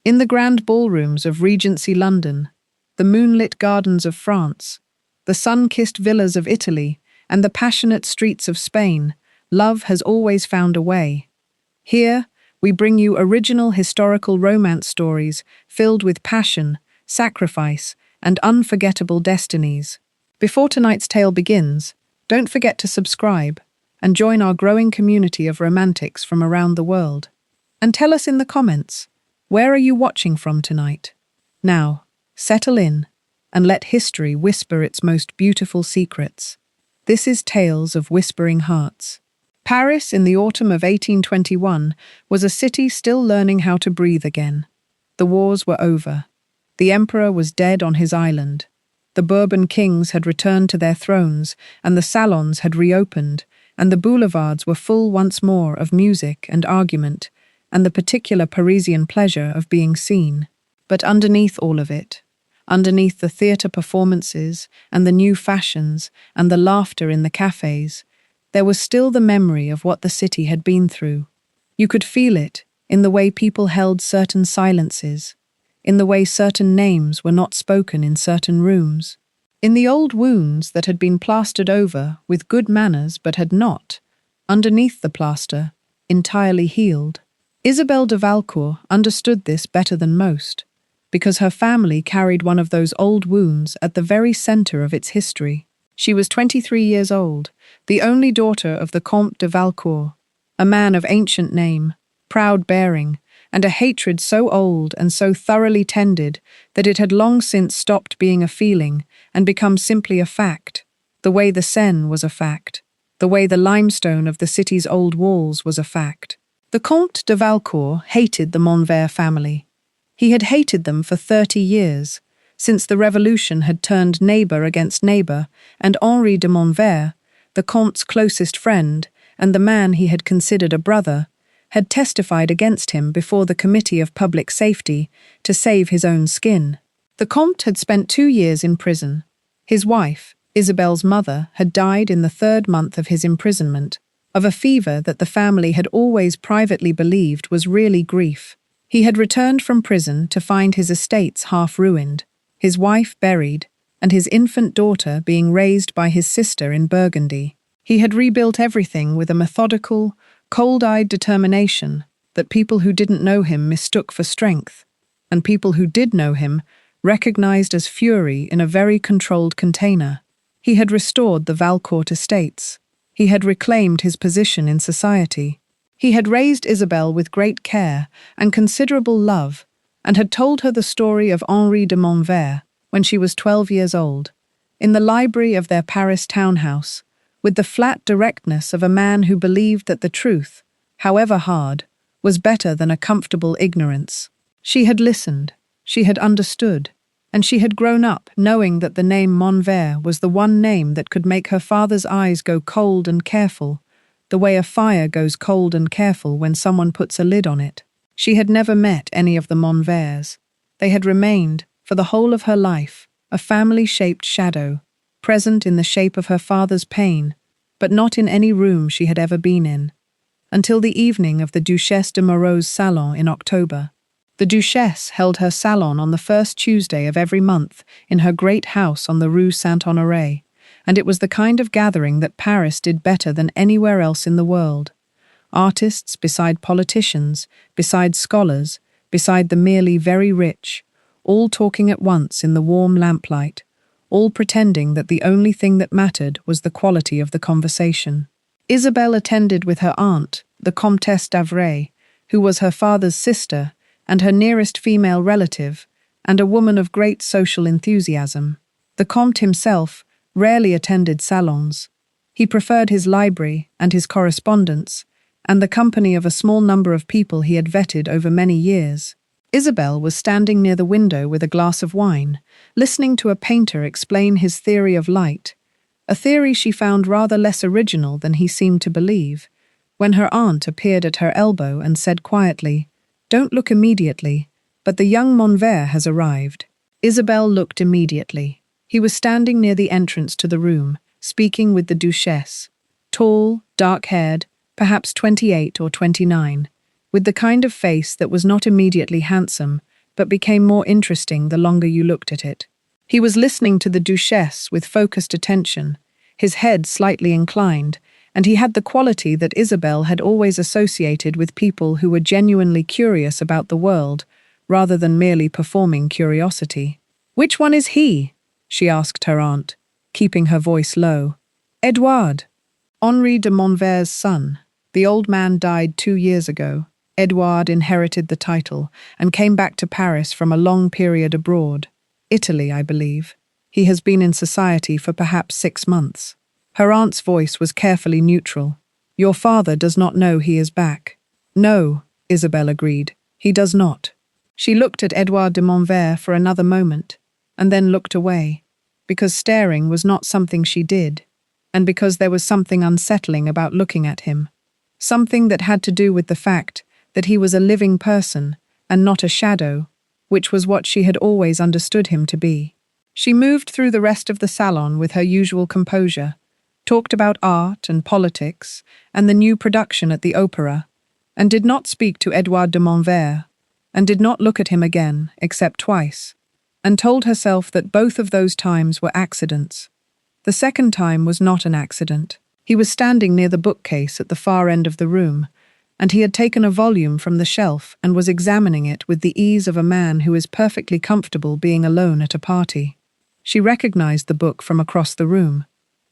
In the grand ballrooms of Regency London, the moonlit gardens of France, the sun-kissed villas of Italy, and the passionate streets of Spain, love has always found a way. Here, we bring you original historical romance stories filled with passion, sacrifice, and unforgettable destinies. Before tonight's tale begins, don't forget to subscribe and join our growing community of romantics from around the world. And tell us in the comments, where are you watching from tonight? Now, settle in and let history whisper its most beautiful secrets. This is Tales of Whispering Hearts. Paris in the autumn of 1821 was a city still learning how to breathe again. The wars were over. The emperor was dead on his island. The Bourbon kings had returned to their thrones, and the salons had reopened, and the boulevards were full once more of music and argument, and the particular Parisian pleasure of being seen. But underneath all of it, underneath the theatre performances and the new fashions and the laughter in the cafes, there was still the memory of what the city had been through. You could feel it in the way people held certain silences, in the way certain names were not spoken in certain rooms, in the old wounds that had been plastered over with good manners but had not, underneath the plaster, entirely healed. Isabelle de Valcourt understood this better than most, because her family carried one of those old wounds at the very center of its history. She was 23 years old, the only daughter of the Comte de Valcourt, a man of ancient name, proud bearing, and a hatred so old and so thoroughly tended that it had long since stopped being a feeling and become simply a fact, the way the Seine was a fact, the way the limestone of the city's old walls was a fact. The Comte de Valcourt hated the Montvert family. He had hated them for 30 years, since the Revolution had turned neighbour against neighbour, and Henri de Montvert, the Comte's closest friend and the man he had considered a brother, had testified against him before the Committee of Public Safety to save his own skin. The Comte had spent 2 years in prison. His wife, Isabelle's mother, had died in the 3rd month of his imprisonment, of a fever that the family had always privately believed was really grief. He had returned from prison to find his estates half ruined, his wife buried, and his infant daughter being raised by his sister in Burgundy. He had rebuilt everything with a methodical, cold-eyed determination that people who didn't know him mistook for strength, and people who did know him recognized as fury in a very controlled container. He had restored the Valcourt estates. He had reclaimed his position in society. He had raised Isabelle with great care and considerable love, and had told her the story of Henri de Montvert when she was 12 years old, in the library of their Paris townhouse, with the flat directness of a man who believed that the truth, however hard, was better than a comfortable ignorance. She had listened, she had understood, and she had grown up knowing that the name Montvert was the one name that could make her father's eyes go cold and careful, the way a fire goes cold and careful when someone puts a lid on it. She had never met any of the Montverts. They had remained, for the whole of her life, a family-shaped shadow, present in the shape of her father's pain, but not in any room she had ever been in, until the evening of the Duchesse de Moreau's salon in October. The Duchesse held her salon on the first Tuesday of every month in her great house on the Rue Saint-Honoré, and it was the kind of gathering that Paris did better than anywhere else in the world. Artists beside politicians, beside scholars, beside the merely very rich, all talking at once in the warm lamplight, all pretending that the only thing that mattered was the quality of the conversation. Isabelle attended with her aunt, the Countess d'Avray, who was her father's sister and her nearest female relative, and a woman of great social enthusiasm. The Comte himself rarely attended salons. He preferred his library and his correspondence, and the company of a small number of people he had vetted over many years. Isabelle was standing near the window with a glass of wine, listening to a painter explain his theory of light, a theory she found rather less original than he seemed to believe, when her aunt appeared at her elbow and said quietly, "Don't look immediately, but the young Montvert has arrived." Isabelle looked immediately. He was standing near the entrance to the room, speaking with the Duchesse, tall, dark-haired, perhaps 28 or 29, with the kind of face that was not immediately handsome, but became more interesting the longer you looked at it. He was listening to the Duchesse with focused attention, his head slightly inclined, and he had the quality that Isabel had always associated with people who were genuinely curious about the world, rather than merely performing curiosity. "Which one is he?" she asked her aunt, keeping her voice low. "Edouard. Henri de Montvert's son. The old man died 2 years ago. Edouard inherited the title and came back to Paris from a long period abroad. Italy, I believe. He has been in society for perhaps 6 months." Her aunt's voice was carefully neutral. "Your father does not know he is back." "No," Isabel agreed. "He does not." She looked at Edouard de Montvert for another moment, and then looked away, because staring was not something she did, and because there was something unsettling about looking at him. Something that had to do with the fact that he was a living person and not a shadow, which was what she had always understood him to be. She moved through the rest of the salon with her usual composure, talked about art and politics and the new production at the opera, and did not speak to Edouard de Montvert, and did not look at him again, except twice, and told herself that both of those times were accidents. The second time was not an accident. He was standing near the bookcase at the far end of the room, and he had taken a volume from the shelf and was examining it with the ease of a man who is perfectly comfortable being alone at a party. She recognized the book from across the room,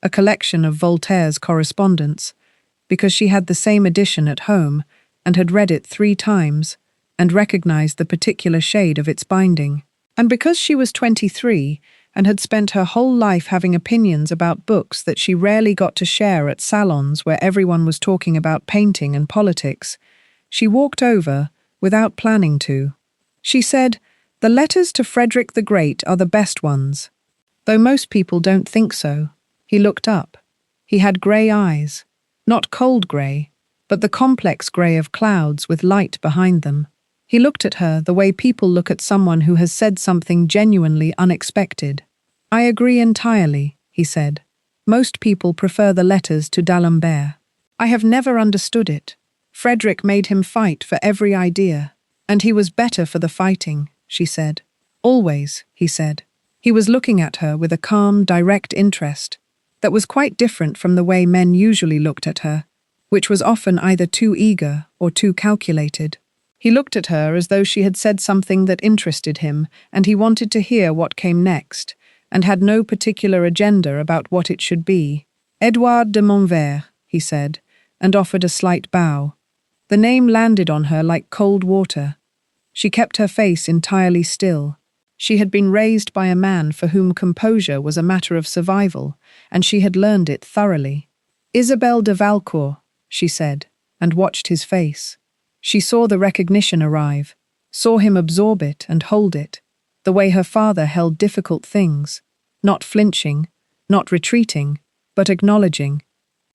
a collection of Voltaire's correspondence, because she had the same edition at home and had read it 3 times and recognized the particular shade of its binding. And because she was 23 and had spent her whole life having opinions about books that she rarely got to share at salons where everyone was talking about painting and politics, she walked over without planning to. She said, "The letters to Frederick the Great are the best ones." Though most people don't think so. He looked up. He had grey eyes. Not cold grey, but the complex grey of clouds with light behind them. He looked at her the way people look at someone who has said something genuinely unexpected. "I agree entirely," he said. "Most people prefer the letters to d'Alembert. I have never understood it. Frederick made him fight for every idea, and he was better for the fighting," she said. "Always," he said. He was looking at her with a calm, direct interest that was quite different from the way men usually looked at her, which was often either too eager or too calculated. He looked at her as though she had said something that interested him, and he wanted to hear what came next, and had no particular agenda about what it should be. "Edouard de Montvert," he said, and offered a slight bow. The name landed on her like cold water. She kept her face entirely still. She had been raised by a man for whom composure was a matter of survival, and she had learned it thoroughly. "Isabelle de Valcourt," she said, and watched his face. She saw the recognition arrive, saw him absorb it and hold it, the way her father held difficult things, not flinching, not retreating, but acknowledging.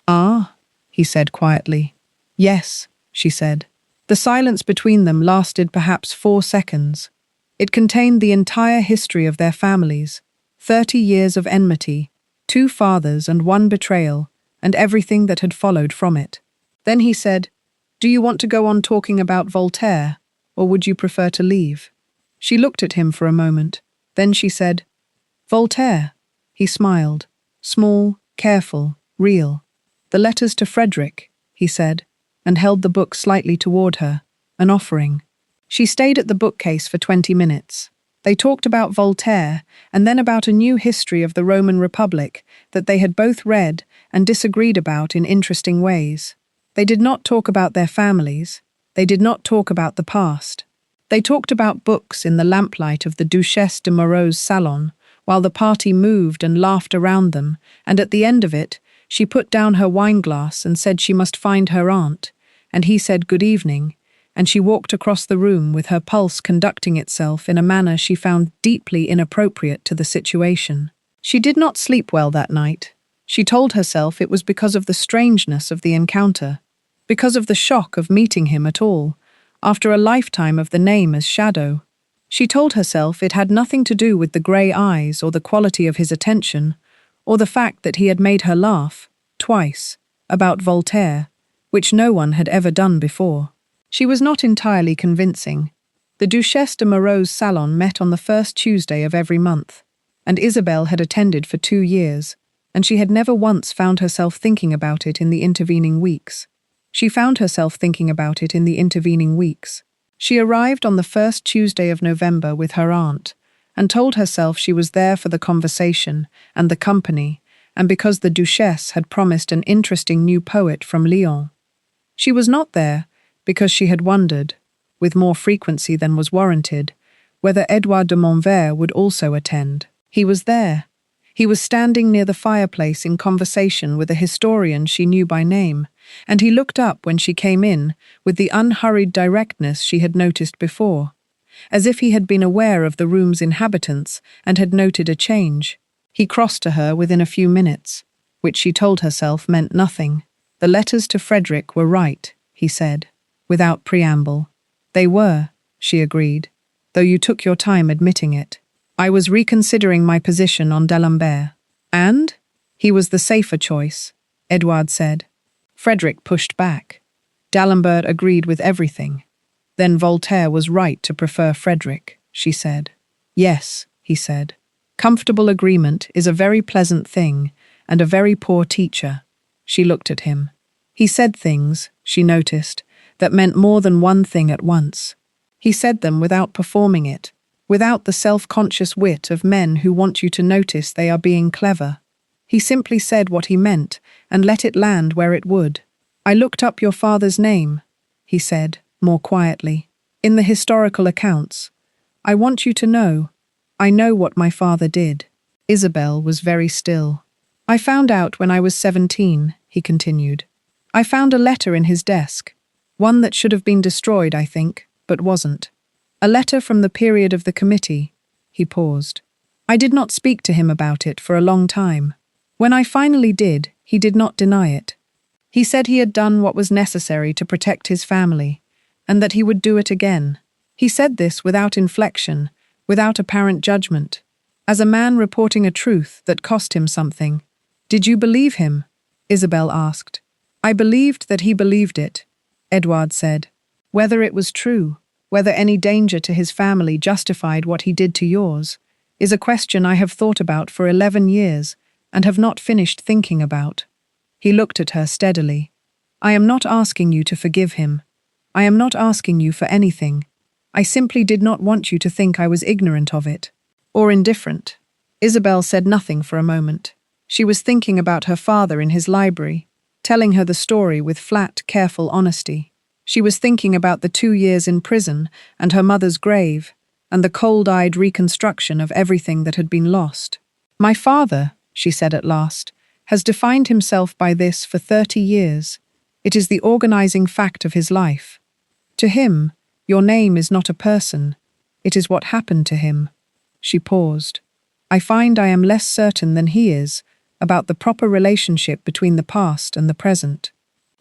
"Ah," he said quietly. "Yes," she said. The silence between them lasted perhaps 4 seconds. It contained the entire history of their families, 30 years of enmity, 2 fathers and 1 betrayal, and everything that had followed from it. Then he said, "Do you want to go on talking about Voltaire, or would you prefer to leave?" She looked at him for a moment. Then she said, "Voltaire." He smiled, small, careful, real. "The letters to Frederick," he said, and held the book slightly toward her, an offering. She stayed at the bookcase for 20 minutes. They talked about Voltaire and then about a new history of the Roman Republic that they had both read and disagreed about in interesting ways. They did not talk about their families. They did not talk about the past. They talked about books in the lamplight of the Duchesse de Moreau's salon, while the party moved and laughed around them, and at the end of it, she put down her wineglass and said she must find her aunt, and he said good evening, and she walked across the room with her pulse conducting itself in a manner she found deeply inappropriate to the situation. She did not sleep well that night. She told herself it was because of the strangeness of the encounter, because of the shock of meeting him at all, after a lifetime of the name as Shadow. She told herself it had nothing to do with the grey eyes or the quality of his attention, or the fact that he had made her laugh, twice, about Voltaire, which no one had ever done before. She was not entirely convincing. The Duchesse de Moreau's salon met on the first Tuesday of every month, and Isabel had attended for 2 years, and she had never once found herself thinking about it in the intervening weeks. She found herself thinking about it in the intervening weeks. She arrived on the first Tuesday of November with her aunt, and told herself she was there for the conversation and the company, and because the Duchesse had promised an interesting new poet from Lyon. She was not there because she had wondered, with more frequency than was warranted, whether Edouard de Montvert would also attend. He was there. He was standing near the fireplace in conversation with a historian she knew by name, and he looked up when she came in with the unhurried directness she had noticed before, as if he had been aware of the room's inhabitants and had noted a change. He crossed to her within a few minutes, which she told herself meant nothing. "The letters to Frederick were right," he said, without preamble. "They were," she agreed, "though you took your time admitting it. I was reconsidering my position on d'Alembert." "And?" "He was the safer choice," Edouard said. Frederick pushed back. D'Alembert agreed with everything. "Then Voltaire was right to prefer Frederick," she said. "Yes," he said. "Comfortable agreement is a very pleasant thing and a very poor teacher." She looked at him. He said things, she noticed, that meant more than one thing at once. He said them without performing it, without the self-conscious wit of men who want you to notice they are being clever. He simply said what he meant and let it land where it would. "I looked up your father's name," he said, more quietly, "in the historical accounts. I want you to know, I know what my father did." Isabel was very still. "I found out when I was 17, he continued. "I found a letter in his desk, one that should have been destroyed, I think, but wasn't. A letter from the period of the committee." He paused. "I did not speak to him about it for a long time. When I finally did, he did not deny it. He said he had done what was necessary to protect his family, and that he would do it again. He said this without inflection, without apparent judgment, as a man reporting a truth that cost him something." "Did you believe him?" Isabel asked. "I believed that he believed it," Edouard said. "Whether it was true, whether any danger to his family justified what he did to yours, is a question I have thought about for 11 years and have not finished thinking about." He looked at her steadily. "I am not asking you to forgive him. I am not asking you for anything. I simply did not want you to think I was ignorant of it, or indifferent." Isabel said nothing for a moment. She was thinking about her father in his library, telling her the story with flat, careful honesty. She was thinking about the 2 years in prison and her mother's grave, and the cold-eyed reconstruction of everything that had been lost. "My father," she said at last, "has defined himself by this for 30 years. It is the organizing fact of his life. To him, your name is not a person. It is what happened to him." She paused. "I find I am less certain than he is about the proper relationship between the past and the present."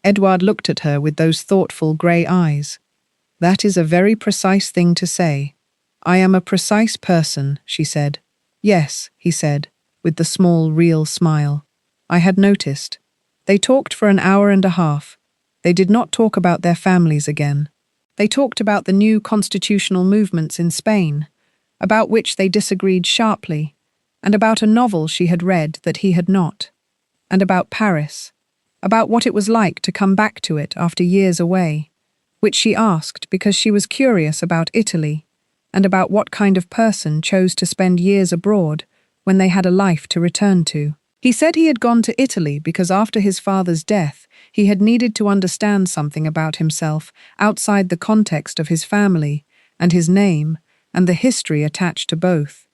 Edouard looked at her with those thoughtful grey eyes. "That is a very precise thing to say." "I am a precise person," she said. "Yes," he said, with the small, real smile. "I had noticed." They talked for an hour and a half. They did not talk about their families again. They talked about the new constitutional movements in Spain, about which they disagreed sharply, and about a novel she had read that he had not, and about Paris, about what it was like to come back to it after years away, which she asked because she was curious about Italy, and about what kind of person chose to spend years abroad when they had a life to return to. He said he had gone to Italy because after his father's death, he had needed to understand something about himself outside the context of his family and his name and the history attached to both.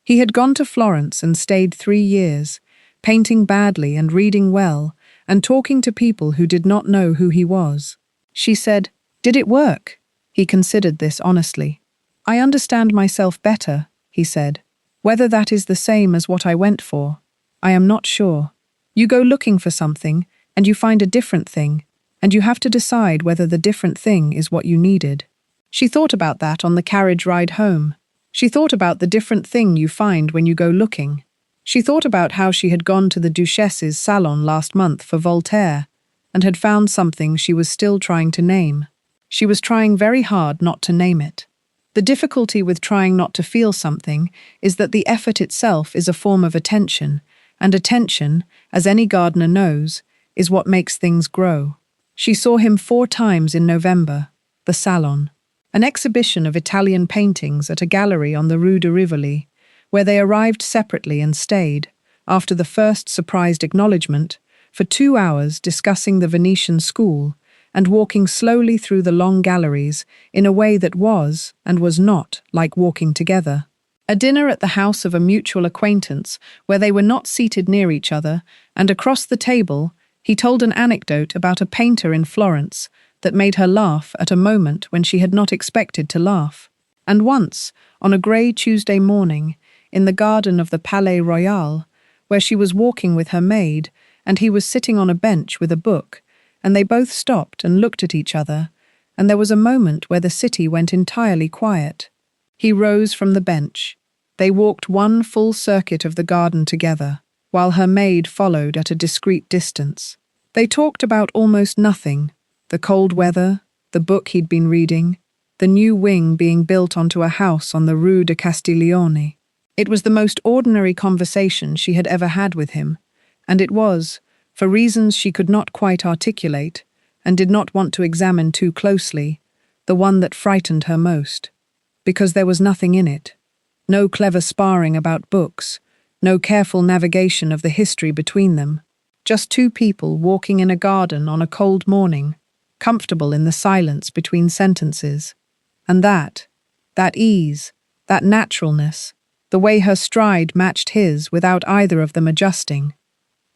He had gone to Florence and stayed 3 years, painting badly and reading well, and talking to people who did not know who he was. She said, "Did it work?" He considered this honestly. "I understand myself better," he said. "Whether that is the same as what I went for, I am not sure. You go looking for something, and you find a different thing, and you have to decide whether the different thing is what you needed." She thought about that on the carriage ride home. She thought about the different thing you find when you go looking. She thought about how she had gone to the Duchesse's salon last month for Voltaire, and had found something she was still trying to name. She was trying very hard not to name it. The difficulty with trying not to feel something is that the effort itself is a form of attention, and attention, as any gardener knows, is what makes things grow. She saw him 4 times in November, the Salon, an exhibition of Italian paintings at a gallery on the Rue de Rivoli, where they arrived separately and stayed, after the first surprised acknowledgement, for 2 hours discussing the Venetian school and walking slowly through the long galleries in a way that was and was not like walking together. A dinner at the house of a mutual acquaintance where they were not seated near each other, and across the table he told an anecdote about a painter in Florence that made her laugh at a moment when she had not expected to laugh. And once, on a grey Tuesday morning, in the garden of the Palais Royal, where she was walking with her maid, and he was sitting on a bench with a book, and they both stopped and looked at each other, and there was a moment where the city went entirely quiet. He rose from the bench. They walked 1 full circuit of the garden together, while her maid followed at a discreet distance. They talked about almost nothing: the cold weather, the book he'd been reading, the new wing being built onto a house on the Rue de Castiglione. It was the most ordinary conversation she had ever had with him, and it was, for reasons she could not quite articulate, and did not want to examine too closely, the one that frightened her most. Because there was nothing in it. No clever sparring about books, no careful navigation of the history between them. Just 2 people walking in a garden on a cold morning, comfortable in the silence between sentences. And that ease, that naturalness, the way her stride matched his without either of them adjusting.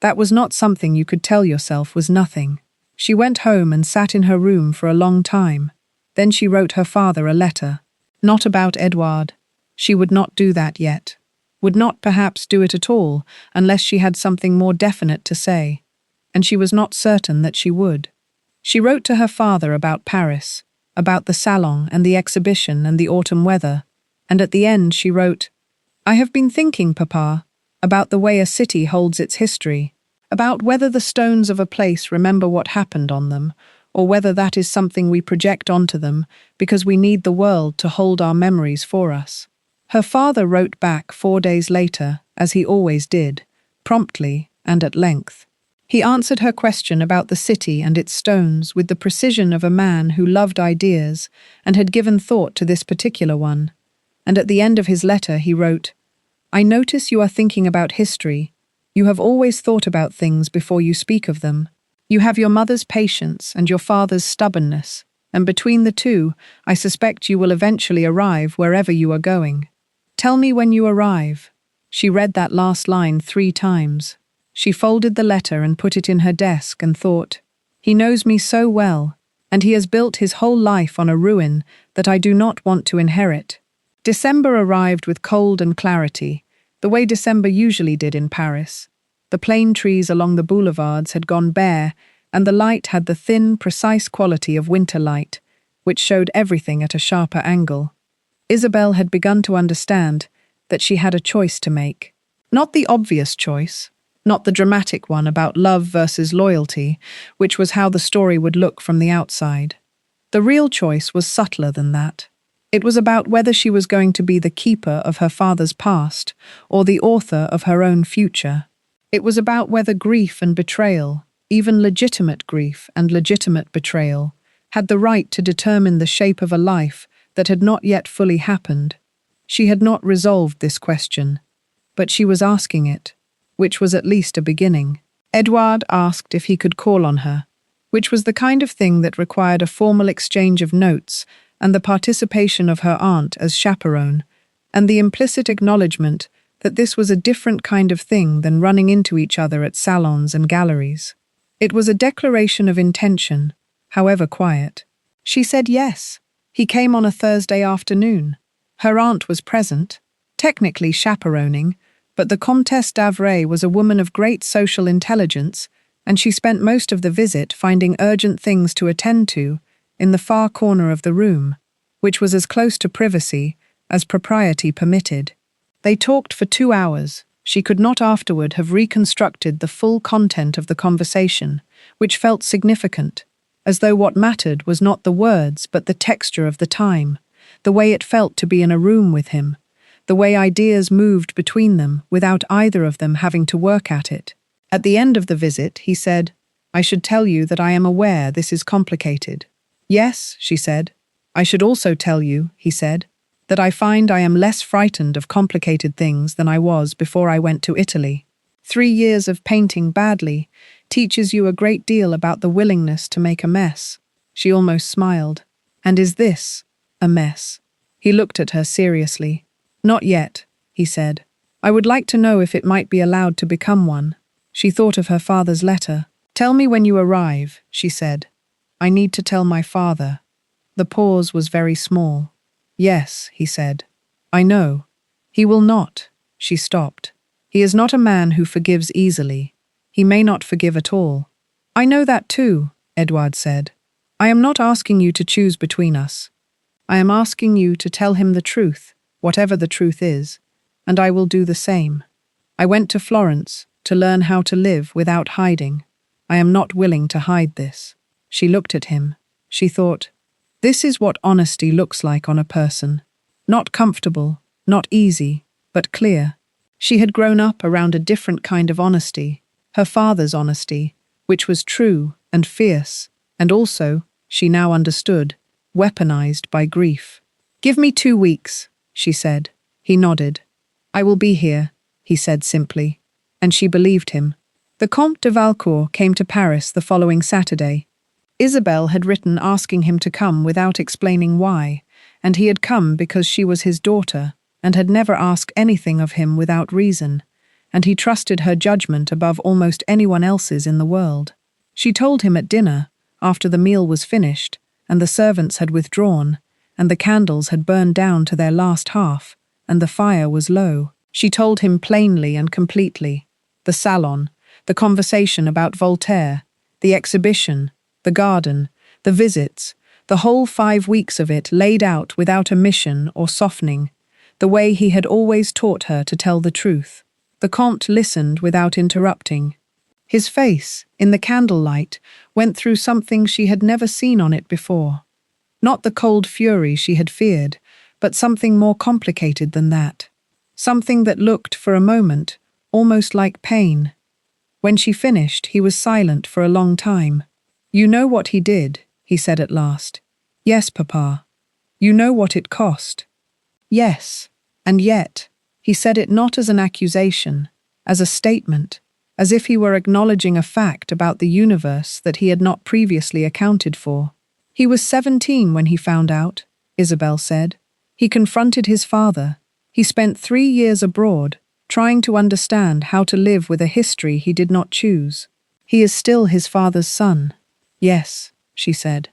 That was not something you could tell yourself was nothing. She went home and sat in her room for a long time. Then she wrote her father a letter. Not about Edouard. She would not do that yet. Would not perhaps do it at all, unless she had something more definite to say. And she was not certain that she would. She wrote to her father about Paris, about the salon and the exhibition and the autumn weather, and at the end she wrote, "I have been thinking, Papa, about the way a city holds its history, about whether the stones of a place remember what happened on them, or whether that is something we project onto them because we need the world to hold our memories for us." Her father wrote back 4 days later, as he always did, promptly and at length. He answered her question about the city and its stones with the precision of a man who loved ideas and had given thought to this particular one. And at the end of his letter he wrote, "I notice you are thinking about history. You have always thought about things before you speak of them. You have your mother's patience and your father's stubbornness, and between the 2, I suspect you will eventually arrive wherever you are going. Tell me when you arrive." She read that last line 3 times. She folded the letter and put it in her desk and thought, "He knows me so well, and he has built his whole life on a ruin that I do not want to inherit." December arrived with cold and clarity, the way December usually did in Paris. The plane trees along the boulevards had gone bare, and the light had the thin, precise quality of winter light, which showed everything at a sharper angle. Isabel had begun to understand that she had a choice to make. Not the obvious choice, not the dramatic one about love versus loyalty, which was how the story would look from the outside. The real choice was subtler than that. It was about whether she was going to be the keeper of her father's past or the author of her own future. It was about whether grief and betrayal, even legitimate grief and legitimate betrayal, had the right to determine the shape of a life that had not yet fully happened. She had not resolved this question, but she was asking it, which was at least a beginning. Edouard asked if he could call on her, which was the kind of thing that required a formal exchange of notes and the participation of her aunt as chaperone, and the implicit acknowledgement that this was a different kind of thing than running into each other at salons and galleries. It was a declaration of intention, however quiet. She said yes. He came on a Thursday afternoon. Her aunt was present, technically chaperoning, but the Countess d'Avray was a woman of great social intelligence, and she spent most of the visit finding urgent things to attend to in the far corner of the room, which was as close to privacy as propriety permitted. They talked for 2 hours. She could not afterward have reconstructed the full content of the conversation, which felt significant, as though what mattered was not the words but the texture of the time, the way it felt to be in a room with him, the way ideas moved between them without either of them having to work at it. At the end of the visit, he said, "I should tell you that I am aware this is complicated." "Yes," she said. "I should also tell you," he said, "that I find I am less frightened of complicated things than I was before I went to Italy. 3 years of painting badly teaches you a great deal about the willingness to make a mess." She almost smiled. "And is this a mess?" He looked at her seriously. "Not yet," he said. "I would like to know if it might be allowed to become one." She thought of her father's letter. "Tell me when you arrive," she said. "I need to tell my father." The pause was very small. "Yes," he said. "I know." "He will not." She stopped. "He is not a man who forgives easily. He may not forgive at all." "I know that too," Edward said. "I am not asking you to choose between us. I am asking you to tell him the truth, whatever the truth is, and I will do the same. I went to Florence to learn how to live without hiding. I am not willing to hide this." She looked at him. She thought, this is what honesty looks like on a person. Not comfortable, not easy, but clear. She had grown up around a different kind of honesty, her father's honesty, which was true and fierce, and also, she now understood, weaponized by grief. "Give me 2 weeks," she said. He nodded. "I will be here," he said simply, and she believed him. The Comte de Valcourt came to Paris the following Saturday. Isabelle had written asking him to come without explaining why, and he had come because she was his daughter and had never asked anything of him without reason, and he trusted her judgment above almost anyone else's in the world. She told him at dinner, after the meal was finished, and the servants had withdrawn, and the candles had burned down to their last half, and the fire was low. She told him plainly and completely. The salon, the conversation about Voltaire, the exhibition, the garden, the visits, the whole 5 weeks of it laid out without omission or softening, the way he had always taught her to tell the truth. The Comte listened without interrupting. His face, in the candlelight, went through something she had never seen on it before. Not the cold fury she had feared, but something more complicated than that. Something that looked, for a moment, almost like pain. When she finished, he was silent for a long time. "You know what he did," he said at last. "Yes, Papa. You know what it cost." "Yes, and yet," he said it not as an accusation, as a statement, as if he were acknowledging a fact about the universe that he had not previously accounted for. "He was 17 when he found out," Isabelle said. "He confronted his father. He spent 3 years abroad, trying to understand how to live with a history he did not choose. He is still his father's son." "Yes," she said,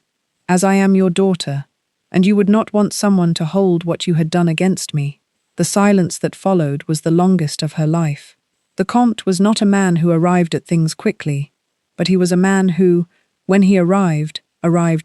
"as I am your daughter, and you would not want someone to hold what you had done against me." The silence that followed was the longest of her life. The Comte was not a man who arrived at things quickly, but he was a man who, when he arrived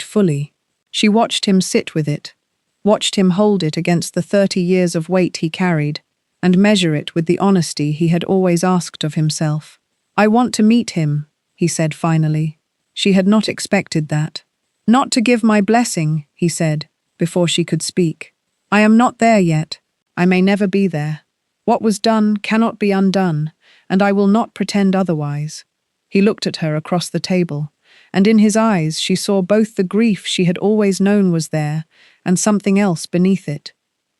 fully. She watched him sit with it, watched him hold it against the 30 years of weight he carried, and measure it with the honesty he had always asked of himself. "I want to meet him," he said finally. She had not expected that. "Not to give my blessing," he said, before she could speak. "I am not there yet. I may never be there. What was done cannot be undone, and I will not pretend otherwise." He looked at her across the table, and in his eyes she saw both the grief she had always known was there and something else beneath it.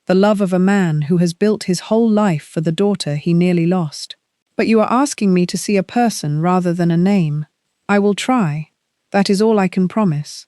The love of a man who has built his whole life for the daughter he nearly lost. "But you are asking me to see a person rather than a name. I will try. That is all I can promise."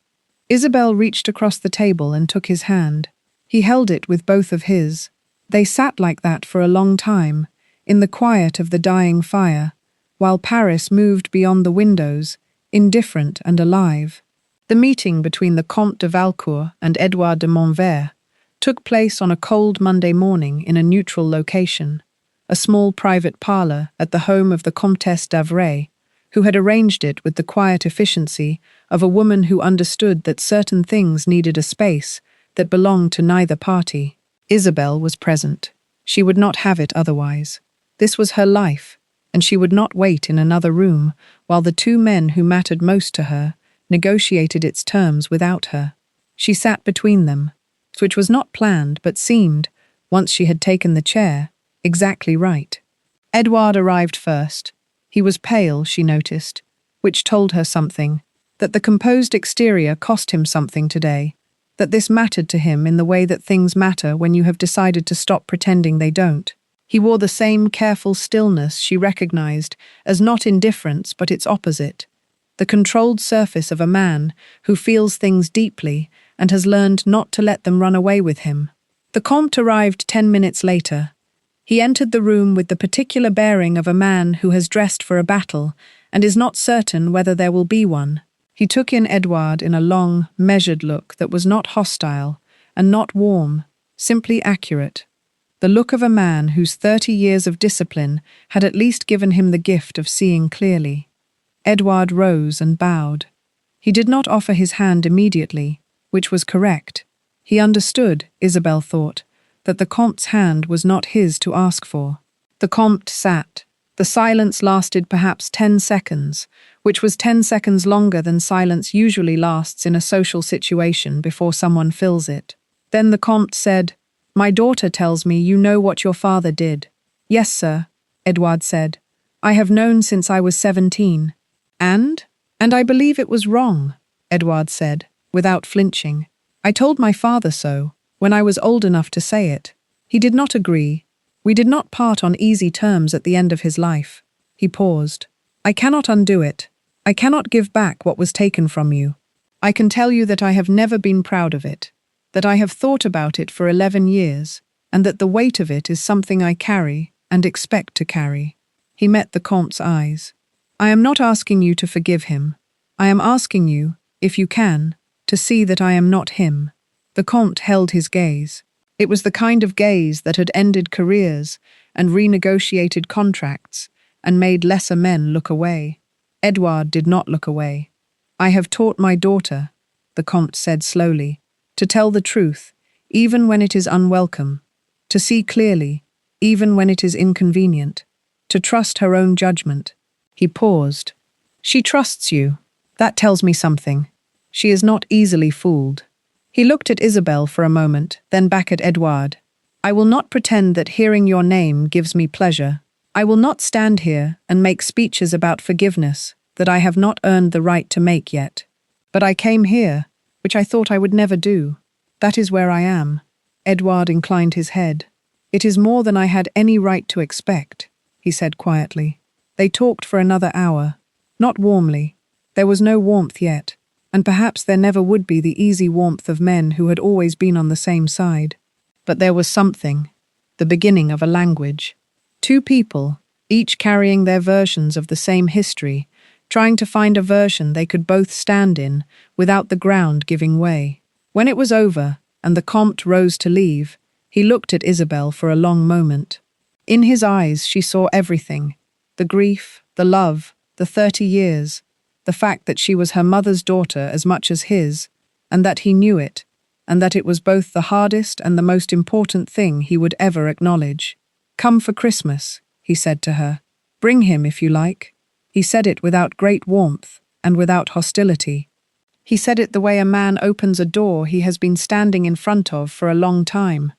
Isabelle reached across the table and took his hand. He held it with both of his. They sat like that for a long time, in the quiet of the dying fire, while Paris moved beyond the windows, indifferent and alive. The meeting between the Comte de Valcourt and Edouard de Montvert took place on a cold Monday morning in a neutral location, a small private parlour at the home of the Countess d'Avray, who had arranged it with the quiet efficiency of a woman who understood that certain things needed a space that belonged to neither party. Isabelle was present. She would not have it otherwise. This was her life, and she would not wait in another room while the 2 men who mattered most to her negotiated its terms without her. She sat between them, which was not planned but seemed, once she had taken the chair, exactly right. Edward arrived first. He was pale, she noticed, which told her something, that the composed exterior cost him something today, that this mattered to him in the way that things matter when you have decided to stop pretending they don't. He wore the same careful stillness she recognized as not indifference but its opposite, the controlled surface of a man who feels things deeply and has learned not to let them run away with him. The Comte arrived 10 minutes later. He entered the room with the particular bearing of a man who has dressed for a battle and is not certain whether there will be one. He took in Edward in a long, measured look that was not hostile and not warm, simply accurate. The look of a man whose 30 years of discipline had at least given him the gift of seeing clearly. Edward rose and bowed. He did not offer his hand immediately, which was correct. He understood, Isabel thought, that the Comte's hand was not his to ask for. The Comte sat. The silence lasted perhaps 10 seconds, which was 10 seconds longer than silence usually lasts in a social situation before someone fills it. Then the Comte said, "My daughter tells me you know what your father did." "Yes, sir," Edward said. "I have known since I was 17. And I believe it was wrong," Edward said, without flinching. "I told my father so, when I was old enough to say it. He did not agree. We did not part on easy terms at the end of his life." He paused. "I cannot undo it. I cannot give back what was taken from you. I can tell you that I have never been proud of it, that I have thought about it for 11 years, and that the weight of it is something I carry and expect to carry." He met the Comte's eyes. "I am not asking you to forgive him. I am asking you, if you can, to see that I am not him." The Comte held his gaze. It was the kind of gaze that had ended careers and renegotiated contracts and made lesser men look away. Edward did not look away. "I have taught my daughter," the Comte said slowly, "to tell the truth, even when it is unwelcome, to see clearly, even when it is inconvenient, to trust her own judgment." He paused. "She trusts you. That tells me something. She is not easily fooled." He looked at Isabel for a moment, then back at Edward. "I will not pretend that hearing your name gives me pleasure. I will not stand here and make speeches about forgiveness that I have not earned the right to make yet. But I came here, which I thought I would never do. That is where I am." Edward inclined his head. "It is more than I had any right to expect," he said quietly. They talked for another hour. Not warmly. There was no warmth yet, and perhaps there never would be the easy warmth of men who had always been on the same side. But there was something, the beginning of a language. Two people, each carrying their versions of the same history, trying to find a version they could both stand in without the ground giving way. When it was over, and the Comte rose to leave, he looked at Isabel for a long moment. In his eyes she saw everything, the grief, the love, the 30 years, the fact that she was her mother's daughter as much as his, and that he knew it, and that it was both the hardest and the most important thing he would ever acknowledge. "Come for Christmas," he said to her. "Bring him if you like." He said it without great warmth and without hostility. He said it the way a man opens a door he has been standing in front of for a long time,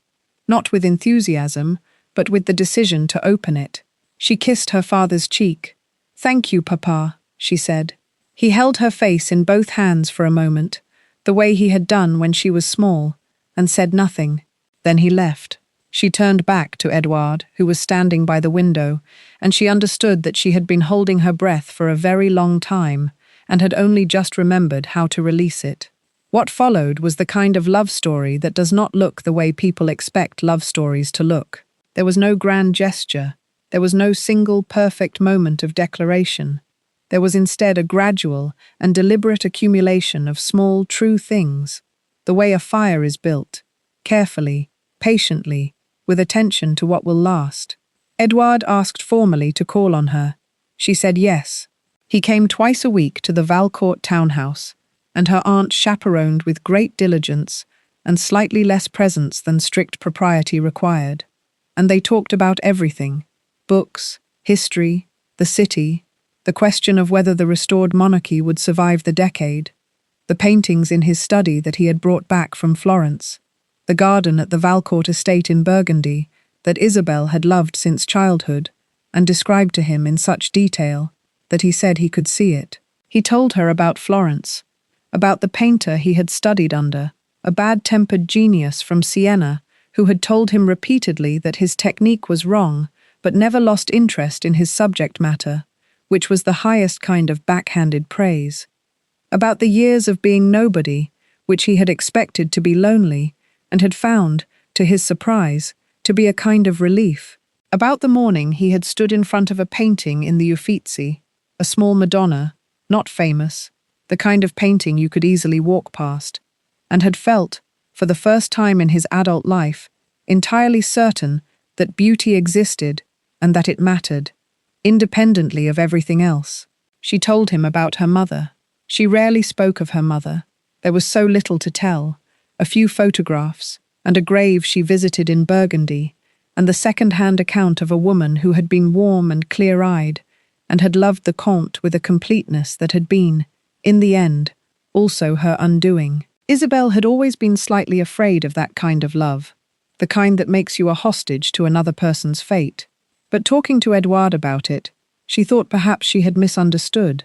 not with enthusiasm, but with the decision to open it. She kissed her father's cheek. "Thank you, Papa," she said. He held her face in both hands for a moment, the way he had done when she was small, and said nothing. Then he left. She turned back to Edward, who was standing by the window, and she understood that she had been holding her breath for a very long time and had only just remembered how to release it. What followed was the kind of love story that does not look the way people expect love stories to look. There was no grand gesture. There was no single perfect moment of declaration. There was instead a gradual and deliberate accumulation of small, true things, the way a fire is built, carefully, patiently, with attention to what will last. Edward asked formally to call on her. She said yes. He came twice a week to the Valcourt townhouse, and her aunt chaperoned with great diligence and slightly less presence than strict propriety required. And they talked about everything: books, history, the city, the question of whether the restored monarchy would survive the decade, the paintings in his study that he had brought back from Florence. the garden at the Valcourt estate in Burgundy that Isabel had loved since childhood, and described to him in such detail that he said he could see it. He told her about Florence, about the painter he had studied under, a bad-tempered genius from Siena who had told him repeatedly that his technique was wrong, but never lost interest in his subject matter, which was the highest kind of backhanded praise. About the years of being nobody, which he had expected to be lonely, and had found, to his surprise, to be a kind of relief. About the morning he had stood in front of a painting in the Uffizi, a small Madonna, not famous, the kind of painting you could easily walk past, and had felt, for the first time in his adult life, entirely certain that beauty existed and that it mattered, independently of everything else. She told him about her mother. She rarely spoke of her mother. There was so little to tell, a few photographs, and a grave she visited in Burgundy, and the second-hand account of a woman who had been warm and clear-eyed, and had loved the Comte with a completeness that had been, in the end, also her undoing. Isabel had always been slightly afraid of that kind of love, the kind that makes you a hostage to another person's fate. But talking to Edouard about it, she thought perhaps she had misunderstood.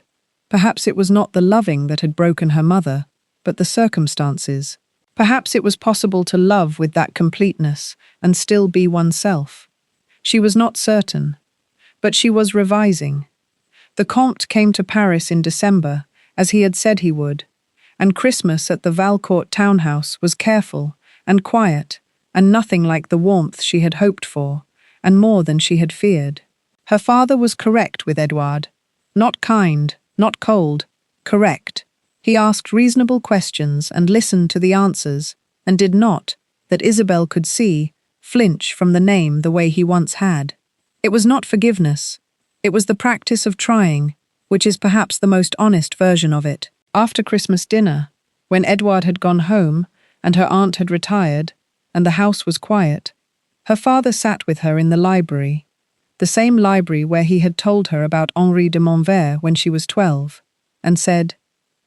Perhaps it was not the loving that had broken her mother, but the circumstances. Perhaps it was possible to love with that completeness and still be oneself. She was not certain, but she was revising. The Comte came to Paris in December, as he had said he would, and Christmas at the Valcourt townhouse was careful and quiet, and nothing like the warmth she had hoped for, and more than she had feared. Her father was correct with Edouard. Not kind, not cold, correct. He asked reasonable questions and listened to the answers, and did not, that Isabel could see, flinch from the name the way he once had. It was not forgiveness. It was the practice of trying, which is perhaps the most honest version of it. After Christmas dinner, when Edouard had gone home and her aunt had retired, and the house was quiet, her father sat with her in the library, the same library where he had told her about Henri de Montvert when she was 12, and said,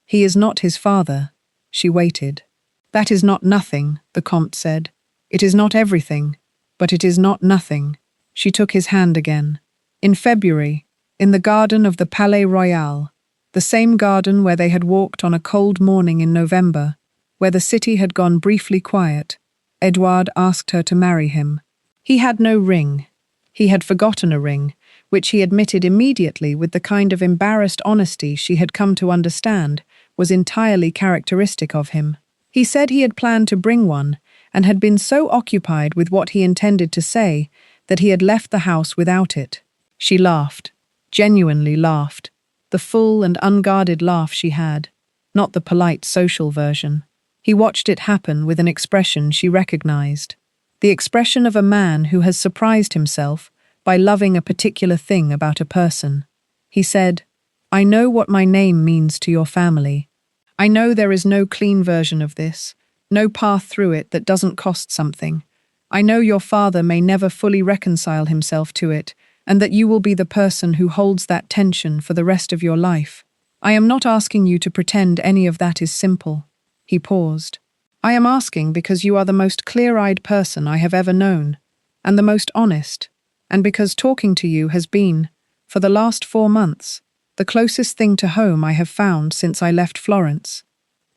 "He is not his father." She waited. "That is not nothing," the Comte said. "It is not everything, but it is not nothing." She took his hand again. In February, in the garden of the Palais Royal, the same garden where they had walked on a cold morning in November, where the city had gone briefly quiet, Edouard asked her to marry him. He had no ring. He had forgotten a ring, which he admitted immediately with the kind of embarrassed honesty she had come to understand was entirely characteristic of him. He said he had planned to bring one, and had been so occupied with what he intended to say that he had left the house without it. She laughed, genuinely laughed, the full and unguarded laugh she had, not the polite social version. He watched it happen with an expression she recognized, the expression of a man who has surprised himself by loving a particular thing about a person. He said, "I know what my name means to your family. I know there is no clean version of this, no path through it that doesn't cost something. I know your father may never fully reconcile himself to it, and that you will be the person who holds that tension for the rest of your life. I am not asking you to pretend any of that is simple." He paused. "I am asking because you are the most clear-eyed person I have ever known, and the most honest, and because talking to you has been, for the last 4 months, the closest thing to home I have found since I left Florence,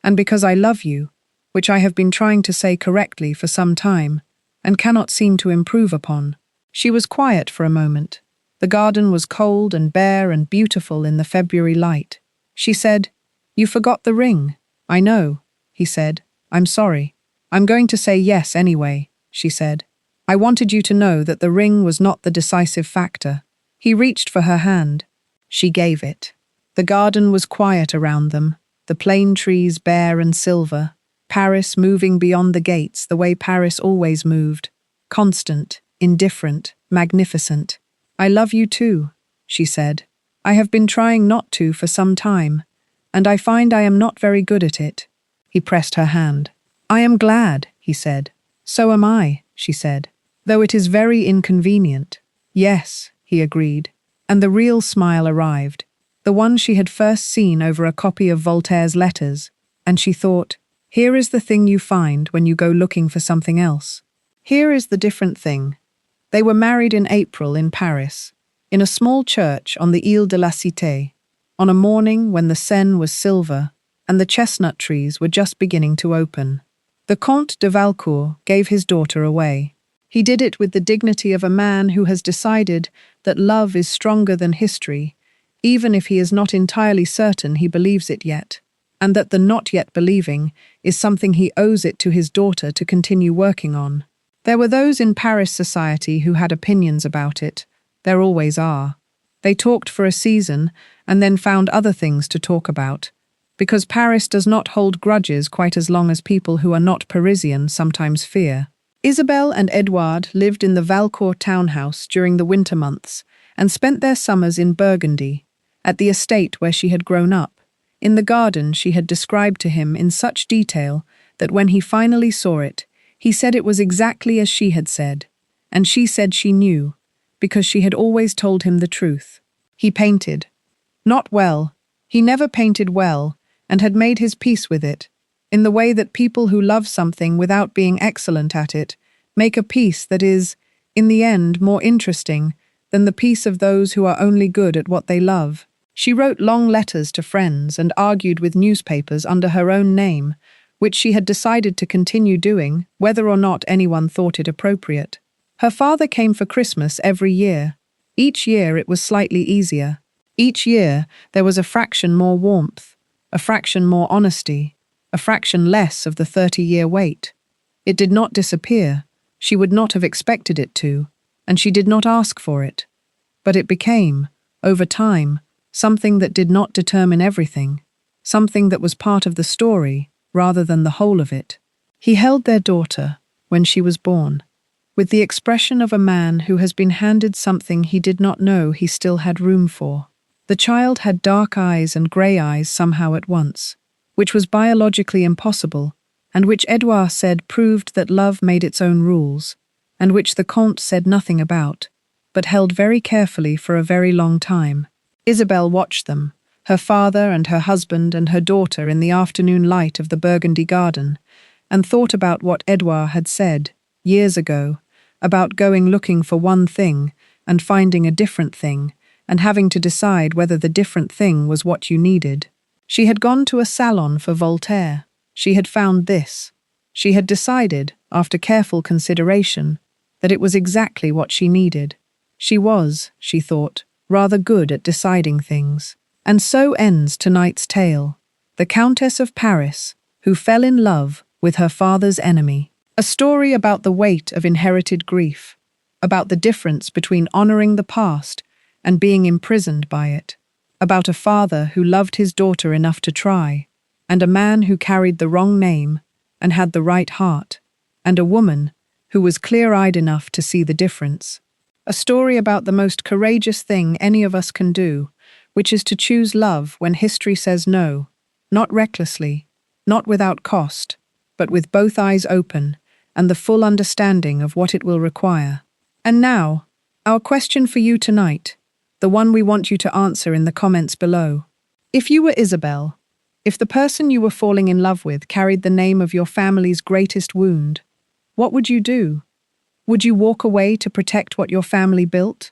and because I love you, which I have been trying to say correctly for some time, and cannot seem to improve upon." She was quiet for a moment. The garden was cold and bare and beautiful in the February light. She said, "You forgot the ring." "I know," he said. "I'm sorry." "I'm going to say yes anyway," she said. "I wanted you to know that the ring was not the decisive factor." He reached for her hand. She gave it. The garden was quiet around them, the plane trees bare and silver, Paris moving beyond the gates the way Paris always moved, constant, indifferent, magnificent. "I love you too," she said. "I have been trying not to for some time, and I find I am not very good at it." He pressed her hand. "I am glad," he said. "So am I," she said, "though it is very inconvenient." "Yes," he agreed, and the real smile arrived, the one she had first seen over a copy of Voltaire's letters, and she thought, Here is the thing you find when you go looking for something else. Here is the different thing. They were married in April in Paris, in a small church on the Ile de la Cité, on a morning when the Seine was silver and the chestnut trees were just beginning to open. The Comte de Valcourt gave his daughter away. He did it with the dignity of a man who has decided that love is stronger than history, even if he is not entirely certain he believes it yet, and that the not yet believing is something he owes it to his daughter to continue working on. There were those in Paris society who had opinions about it. There always are. They talked for a season and then found other things to talk about, because Paris does not hold grudges quite as long as people who are not Parisian sometimes fear. Isabelle and Edouard lived in the Valcourt townhouse during the winter months and spent their summers in Burgundy, at the estate where she had grown up, in the garden she had described to him in such detail that when he finally saw it, he said it was exactly as she had said, and she said she knew, because she had always told him the truth. He painted. Not well. He never painted well, and had made his peace with it, in the way that people who love something without being excellent at it make a piece that is, in the end, more interesting than the piece of those who are only good at what they love. She wrote long letters to friends and argued with newspapers under her own name, which she had decided to continue doing, whether or not anyone thought it appropriate. Her father came for Christmas every year. Each year it was slightly easier. Each year there was a fraction more warmth, a fraction more honesty, a fraction less of the 30-year wait. It did not disappear. She would not have expected it to, and she did not ask for it. But it became, over time, something that did not determine everything, something that was part of the story rather than the whole of it. He held their daughter when she was born, with the expression of a man who has been handed something he did not know he still had room for. The child had dark eyes and grey eyes somehow at once, which was biologically impossible, and which Edouard said proved that love made its own rules, and which the Comte said nothing about, but held very carefully for a very long time. Isabelle watched them, her father and her husband and her daughter in the afternoon light of the Burgundy garden, and thought about what Edouard had said, years ago, about going looking for one thing and finding a different thing, and having to decide whether the different thing was what you needed. She had gone to a salon for Voltaire. She had found this. She had decided, after careful consideration, that it was exactly what she needed. She was, she thought, rather good at deciding things. And so ends tonight's tale. The Countess of Paris, who fell in love with her father's enemy. A story about the weight of inherited grief, about the difference between honoring the past and being imprisoned by it, about a father who loved his daughter enough to try, and a man who carried the wrong name and had the right heart, and a woman who was clear-eyed enough to see the difference. A story about the most courageous thing any of us can do, which is to choose love when history says no, not recklessly, not without cost, but with both eyes open and the full understanding of what it will require. And now, our question for you tonight, the one we want you to answer in the comments below. If you were Isabelle, if the person you were falling in love with carried the name of your family's greatest wound, what would you do? Would you walk away to protect what your family built?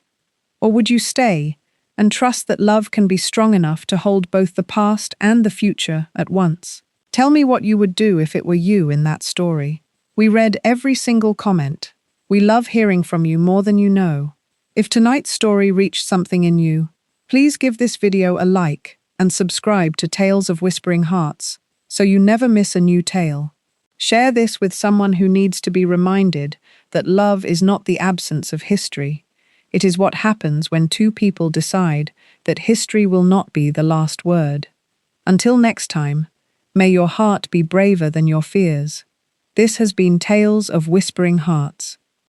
Or would you stay and trust that love can be strong enough to hold both the past and the future at once? Tell me what you would do if it were you in that story. We read every single comment. We love hearing from you more than you know. If tonight's story reached something in you, please give this video a like and subscribe to Tales of Whispering Hearts so you never miss a new tale. Share this with someone who needs to be reminded that love is not the absence of history. It is what happens when two people decide that history will not be the last word. Until next time, may your heart be braver than your fears. This has been Tales of Whispering Hearts.